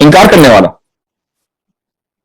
انکار کرنے والا.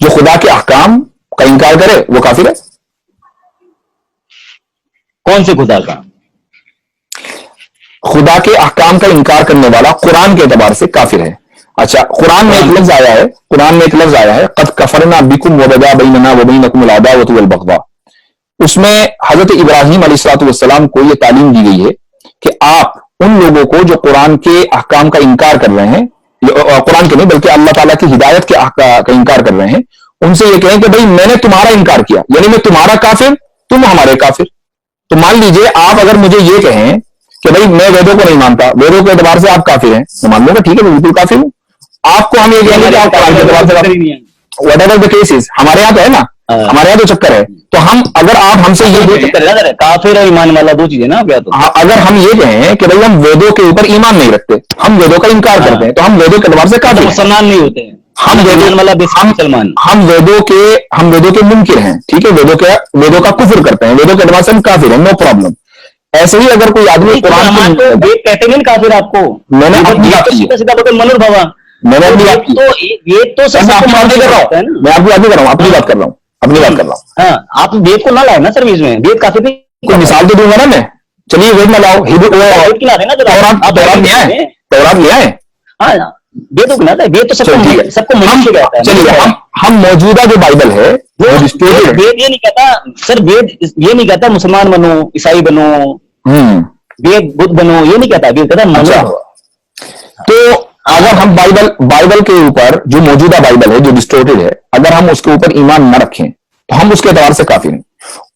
جو خدا کے احکام کا انکار کرے وہ کافر ہے. کون سے خدا کا؟ خدا کے احکام کا انکار کرنے والا قرآن کے اعتبار سے کافر ہے. اچھا قرآن میں ایک لفظ آیا ہے قد کفرنا بکم وبدا بیننا وبینکم العداوۃ والبغضاء. اس میں حضرت ابراہیم علیہ الصلوۃ والسلام کو یہ تعلیم دی گئی ہے کہ آپ ان لوگوں کو جو قرآن کے احکام کا انکار کر رہے ہیں، قرآن کے نہیں بلکہ اللہ تعالیٰ کی ہدایت کے کا انکار کر رہے ہیں، ان سے یہ کہیں کہ بھائی میں نے تمہارا انکار کیا، یعنی میں تمہارا کافر تم ہمارے کافر. تو مان لیجئے آپ اگر مجھے یہ کہیں کہ بھائی میں ویدوں کو نہیں مانتا، ویدوں کے اعتبار سے آپ کافر ہیں، میں مان لوں گا ٹھیک ہے میں بالکل کافر ہوں. آپ کو ہم یہ کہیں گے کہ آپ قرآن کے اعتبار سے what ever the case is, ہمارے یہاں تو ہے نا، ہمارے یہاں تو چکر ہے. تو ہم اگر آپ ہم سے یہ کافر اور ایمان والا دو چیزیں نا. اگر ہم یہ کہیں کہ بھائی ہم ویدوں کے اوپر ایمان نہیں رکھتے، ہم ویدوں کا انکار کرتے ہیں، تو ہم ویدوں کے اعتبار سے کافر مسلمان نہیں ہوتے ہیں. ہم ویدوں کے منکر ہیں، ٹھیک ہے، ویدوں کا کفر کرتے ہیں، ویدوں کے اعتبار سے ہم کافر ہیں، نو پرابلم. ایسے ہی اگر کوئی آدمی قرآن کہتے ہیں کافر آپ کو، میں نے اپنی بات کی، میں نے اپنی بات کی، میں آپ کی بات نہیں کر رہا ہوں، میں آپ کی بات نہیں کر رہا ہوں، اپنی بات کر رہا ہوں، اپنی بات کر رہا ہوں. ہاں آپ وید کو نہ لائے نا سروس میں، وید کافر نہیں. کوئی مثال تو دوں گا نا میں. چلیے وید نہ لاؤ، تورات لے آئے. ہاں وید کو نہ لائے، وید تو سب کو منشی کہتا ہے. چلیے ہم موجودہ جو بائبل ہے وید یہ نہیں کہتا سر، وید یہ نہیں کہتا مسلمان بنو، عیسائی بنو، وید بدھ بنو، یہ نہیں کہتا. وید کہتا منو. تو اگر ہم بائبل کے اوپر جو موجودہ بائبل ہے جو ڈسٹورٹڈ ہے، اگر ہم اس کے اوپر ایمان نہ رکھیں تو ہم اس کے اعتبار سے کافر ہیں.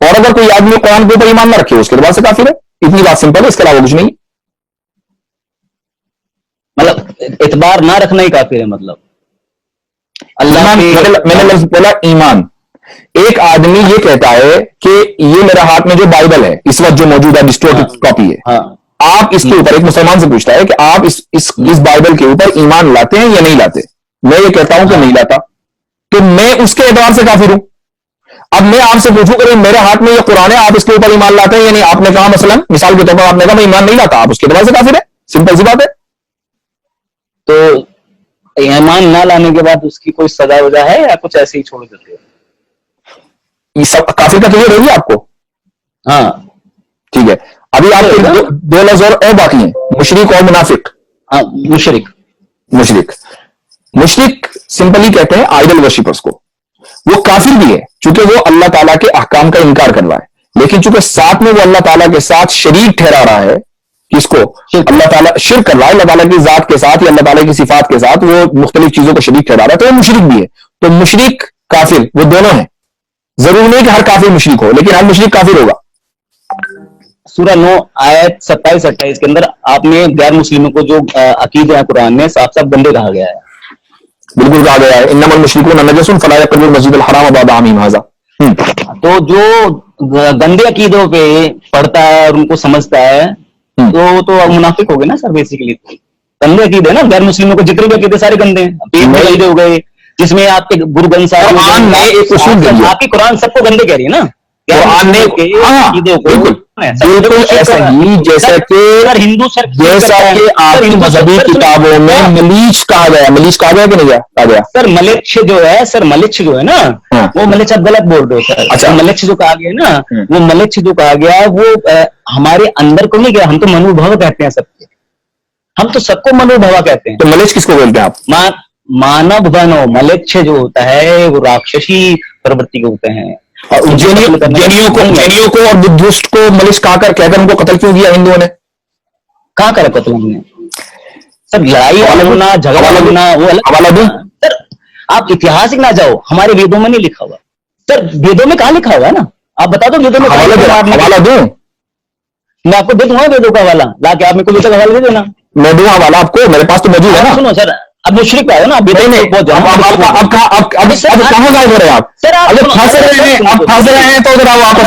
اور اگر کوئی آدمی قرآن کے اوپر ایمان نہ رکھے اس کے اعتبار سے کافر ہے. اتنی بات سمپل ہے، اس کے علاوہ کچھ نہیں. مطلب اعتبار نہ رکھنا ہی کافر ہے. مطلب اللہ میں نے لفظ بولا ایمان. ایک آدمی یہ کہتا ہے کہ یہ میرا ہاتھ میں جو بائبل ہے اس وقت جو موجودہ ڈسٹورٹڈ کاپی ہے، آپ اس کے اوپر، ایک مسلمان سے پوچھتا ہے کہ آپ اس بائبل کے اوپر ایمان لاتے ہیں یا نہیں لاتے؟ میں یہ کہتا ہوں کہ نہیں لاتا، تو میں اس کے اعتبار سے کافر ہوں. اب میں آپ سے پوچھوں کہ میرے ہاتھ میں یہ قرآن ہے، آپ اس کے اوپر ایمان لاتے ہیں یا نہیں؟ آپ نے کہا مثلا مثال کے طور پر آپ نے کہا میں ایمان نہیں لاتا، آپ اس کے اعتبار سے کافر ہے. سمپل سی بات ہے. تو ایمان نہ لانے کے بعد اس کی کوئی سزا وجہ ہے یا کچھ ایسے ہی چھوڑ دیتے ہیں؟ یہ سب کافر کا کلیئر ہوگی آپ کو؟ ہاں ٹھیک ہے. ابھی آپ کے دو لفظ اور باقی ہیں، مشرک اور منافق. مشرک سمپلی کہتے ہیں آئیڈل ورشپرز کو. وہ کافر بھی ہے چونکہ وہ اللہ تعالیٰ کے احکام کا انکار کر رہا ہے، لیکن چونکہ ساتھ میں وہ اللہ تعالیٰ کے ساتھ شریک ٹھہرا رہا ہے، کس کو؟ اللہ تعالیٰ شرک کر رہا ہے اللہ تعالیٰ کی ذات کے ساتھ یا اللہ تعالیٰ کی صفات کے ساتھ، وہ مختلف چیزوں کو شریک ٹھہرا رہا ہے، تو وہ مشرک بھی ہے. تو مشرک کافر وہ دونوں ہیں. ضروری نہیں کہ ہر کافر مشرک ہو، لیکن ہر مشرک کافر ہوگا. سورہ 9 آیت 27-28 کے اندر آپ نے غیر مسلموں کو جو عقیدے ہیں قرآن میں صاف صاف گندے کہا گیا ہے. بالکل کہا گیا ہے انما المشرکون نجس فلا يقربوا المسجد الحرام بعد عامهم هذا. تو جو گندے عقیدوں پہ پڑھتا ہے اور ان کو سمجھتا ہے تو منافق ہو گئے نا سر. بیسیکلی گندے عقیدے نا، غیر مسلموں کو جتنے بھی عقیدے سارے گندے ہیں، عقیدے ہو گئے جس میں آپ کے گرو گرنتھ صاحب آپ کی قرآن سب کو گندے کہہ رہی ہے نا. قرآن نے بالکل ایسا ہی جیسا کہ آپ کی مذہبی کتابوں میں ملیچ کہا گیا. ملیچ کہا گیا کہ نہیں کہا گیا؟ سر ملچ جو ہے نا وہ ملچ آپ غلط بول رہے ہو سر. ملچ جو کہا گیا نا وہ ملچ جو کہا گیا وہ ہمارے اندر کو نہیں گیا. ہم تو منو بھو کہتے ہیں سب کے، ہم تو سب کو منو بھوا کہتے ہیں. تو ملچ کس کو بولتے ہیں آپ؟ مانو بھونو. ملچ جو ہوتا ہے وہ راکشسی پرورتی کے ہوتے ہیں. جینیوں کو اور بدھسٹ کو ملچ کہہ کر ان کو قتل کیوں کیا ہندوؤں نے؟ کہاں کرا قتل ہم نے سر؟ لڑائی ہونا، جھگڑا ہونا، وہ حوالہ دوں سر. آپ اتہاسک نہ جاؤ، ہمارے ویدوں میں نہیں لکھا ہوا سر. ویدوں میں کہاں لکھا ہوا ہے نا؟ آپ بتا دو ویدوں میں حوالہ دوں. میں آپ کو دے دوں گا ویدوں کا حوالہ لا کے، آپ میرے کو ویدوں کا حوالہ دے دینا. میں دوں حوالہ آپ کو، میرے پاس تو موجود ہے نا. سنو سر اب مشرک ہے نا. اب کہاں غائب ہو رہے ہیں آپ؟ اب پھنس رہے ہیں تو ذرا واپس.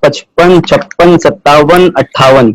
55, 56, 57, 58।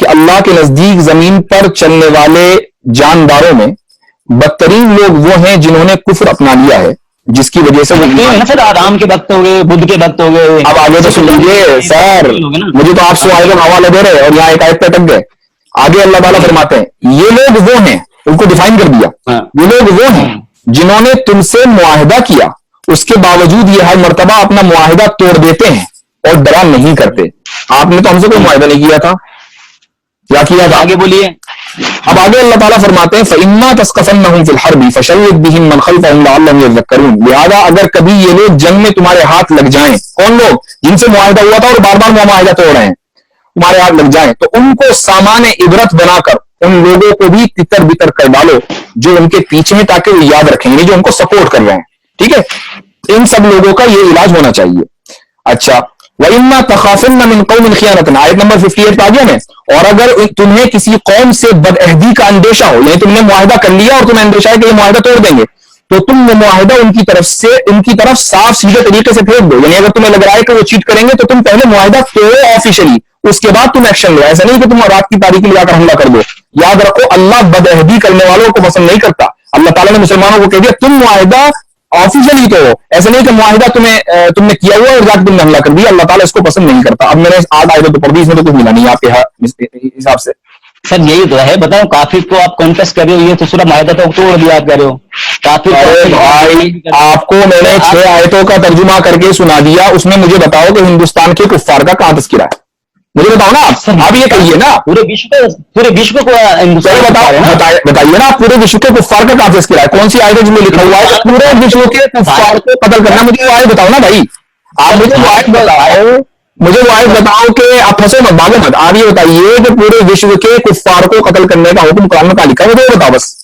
کہ اللہ کے نزدیک زمین پر چلنے والے جانداروں میں بدترین لوگ وہ ہیں جنہوں نے کفر اپنا لیا ہے، جس کی وجہ سے وہ سر آرام کے وقت ہو گئے، بدھ کے وقت ہو گئے. اب آگے تو سن لیجیے سر، مجھے تو آپ سوال کا حوالہ دے رہے اور یہاں ایک آیت پہ اٹک گئے. آگے اللہ تعالیٰ فرماتے ہیں یہ لوگ وہ ہیں، ان کو ڈیفائن کر دیا، یہ لوگ وہ ہیں جنہوں نے تم سے معاہدہ کیا، اس کے باوجود یہ ہر مرتبہ اپنا معاہدہ توڑ دیتے ہیں اور ڈرا نہیں کرتے. آپ نے تو ہم سے کوئی معاہدہ نہیں کیا تھا، کیا کیا تھا؟ آگے بولیے. اب آگے اللہ تعالیٰ فرماتے ہیں فَإِمَّا تَسْقَفَنَّهُمْ فِي الْحَرْبِ فَشَرِّدْ بِهِمْ مَنْ خَلْفَهُمْ لَعَلَّهُمْ يَذَّكَّرُونَ. لہذا اگر کبھی یہ لوگ جنگ میں تمہارے ہاتھ لگ جائیں، کون لوگ؟ جن سے معاہدہ ہوا تھا اور بار بار معاہدہ توڑ رہے ہیں، تمہارے ہاتھ لگ جائیں تو ان کو سامان عبرت بنا کر ان لوگوں کو بھی تتر بتر کر ڈالو جو ان کے پیچھے ہیں، تاکہ وہ یاد رکھیں، یعنی جو ان کو سپورٹ کر رہے ہیں. ٹھیک ہے، ان سب لوگوں کا یہ علاج ہونا چاہیے. اچھا، وَإِمَّا تَخَافُنَّ مِنْ قَوْمٍ خِيَانَةً، آیت نمبر 58 پہ آ گیا میں. اور اگر تمہیں کسی قوم سے بدعہدی کا اندیشہ ہو، یعنی تم نے معاہدہ کر لیا اور تمہیں اندیشہ ہے کہ یہ معاہدہ توڑ دیں گے، تو تم وہ معاہدہ ان کی طرف صاف سیدھے طریقے سے پھینک دو. یعنی اگر تمہیں لگ رہا ہے کہ وہ چیٹ کریں گے تو تم پہلے معاہدہ توڑو آفیشلی، اس کے بعد تم ایکشن لو. ایسا نہیں کہ تم رات کی تاریکی لگا کر حملہ کر دو. یاد رکھو اللہ بدعہدی کرنے والوں کو پسند نہیں کرتا. اللہ تعالیٰ نے مسلمانوں کو کہہ دیا تم معاہدہ آفیشلی تو ہو، ایسا نہیں کہ معاہدہ تم نے کیا ہوا اور جا کے تم نے حملہ کر دیا. اللہ تعالیٰ اس کو پسند نہیں کرتا. اب میں نے 8 آیتیں تو پڑھ دی، اس میں تو کچھ ملا نہیں آپ کے حساب سے. سر یہی تو ہے، بتاؤ کافر کو آپ کانٹیسٹ کر رہے ہو، یہ تو سورہ معاہدہ تو توڑ دیا آپ کہہ رہے ہو. کافر ارے بھائی آپ کو میں نے 6 آیتوں کا ترجمہ کر کے سنا دیا، اس میں مجھے بتاؤ کہ ہندوستان کے کفار کا کہاں تذکرہ ہے؟ مجھے بتاؤ نا. آپ یہ کہیے نا پورے وشو کو بتائیے نا، پورے وشو کے کفار کا کہاں تذکرہ ہے؟ کون سی آیت جس میں لکھا ہوا ہے کہ پورے وشو کے کفار کو قتل کرنا؟ مجھے وہ آیت بتاؤ نا بھائی. آپ مجھے وہ آیت بتاؤ کہ آپ پھنسو مت، بھاگو مت. آپ یہ بتائیے کہ پورے وشو کے کفار کو قتل کرنے کا حکم قرآن میں کہاں لکھا ہے؟ مجھے بتاؤ بس.